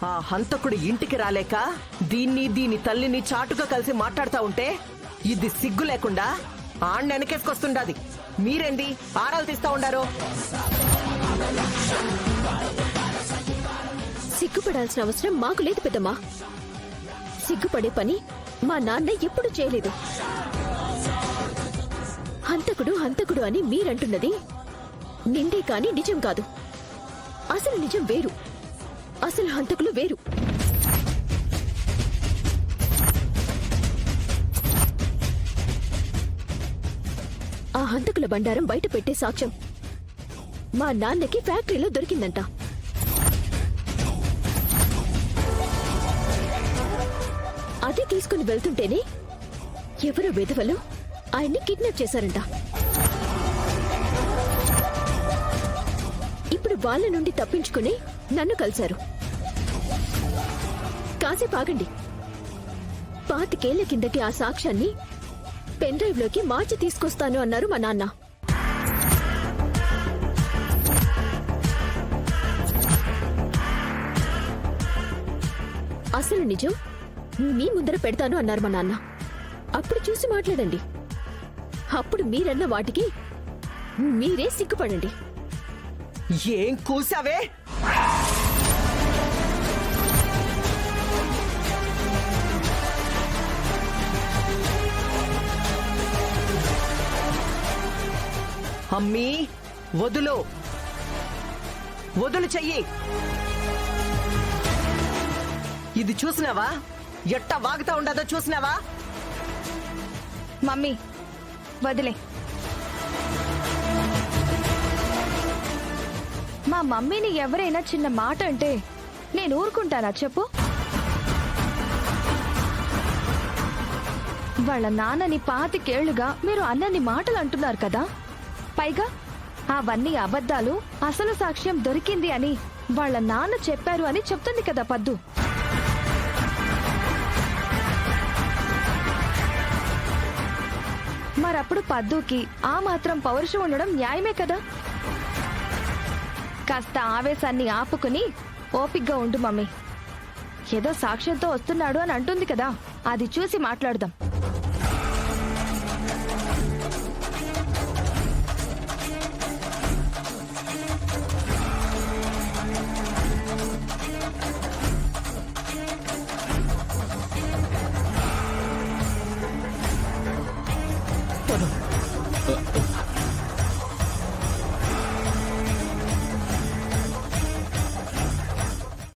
ఆ హంతకుడు ఇంటికి రాలేక దీని తల్లిని చాటుగా కలిసి మాట్లాడుతా ఉంటే ఇది సిగ్గు లేకుండా ఆణ్ణ వెనకేసుకొస్తుండాది. మీరేంది ఆరాలు తీస్తా ఉండారు? సిగ్గుపడాల్సిన అవసరం మాకు లేదు పెద్దమ్మా. సిగ్గుపడే పని మా నాన్న ఎప్పుడు చేయలేదు. హంతకుడు హంతకుడు అని మీరంటున్నది నిండే కాని నిజం కాదు. అసలు నిజం వేరు, అసలు హంతకులు వేరు. ఆ హంతకుల బండారం బయట పెట్టే సాక్ష్యం మా నాన్నకి ఫ్యాక్టరీలో దొరికిందంట. అది తీసుకుని వెళ్తుంటేనే ఎవరో విధవలు ఆయన్ని కిడ్నాప్ చేశారంట. ఇప్పుడు వాళ్ళ నుండి తప్పించుకుని నన్ను కలిశారు. కాసేపు ఆగండి. 25 ఏళ్ల కిందకి ఆ సాక్ష్యాన్ని పెన్ డ్రైవ్ లోకి మార్చి తీసుకొస్తాను అన్నారు మా నాన్న. అసలు నిజం మీ ముందర పెడతాను అన్నారు మా నాన్న. అప్పుడు చూసి మాట్లాడండి. అప్పుడు మీరన్న వాటికి మీరే సిగ్గుపడండి. ఏం కూసావే? అమ్మీ వదులు, వదులు చెయ్యి. ఇది చూసినావా? ఎట్టా వాగుతా ఉండదో చూసినావా? మమ్మీ వదిలే. మా మమ్మీని ఎవరైనా చిన్న మాట అంటే నేను ఊరుకుంటానా చెప్పు? వాళ్ళ నాన్నని 25 ఏళ్లుగా మీరు అన్నన్ని మాటలు అంటున్నారు కదా. పైగా అవన్నీ అబద్ధాలు, అసలు సాక్ష్యం దొరికింది అని వాళ్ళ నాన్న చెప్పారు అని చెప్తుంది కదా పద్దు. మరప్పుడు పద్దుకి ఆ మాత్రం పౌరుషం ఉండడం న్యాయమే కదా. కాస్త ఆవేశాన్ని ఆపుకుని ఓపిగ్గా ఉండు మమ్మీ. ఏదో సాక్ష్యంతో వస్తున్నాడు అని అంటుంది కదా, అది చూసి మాట్లాడదాం.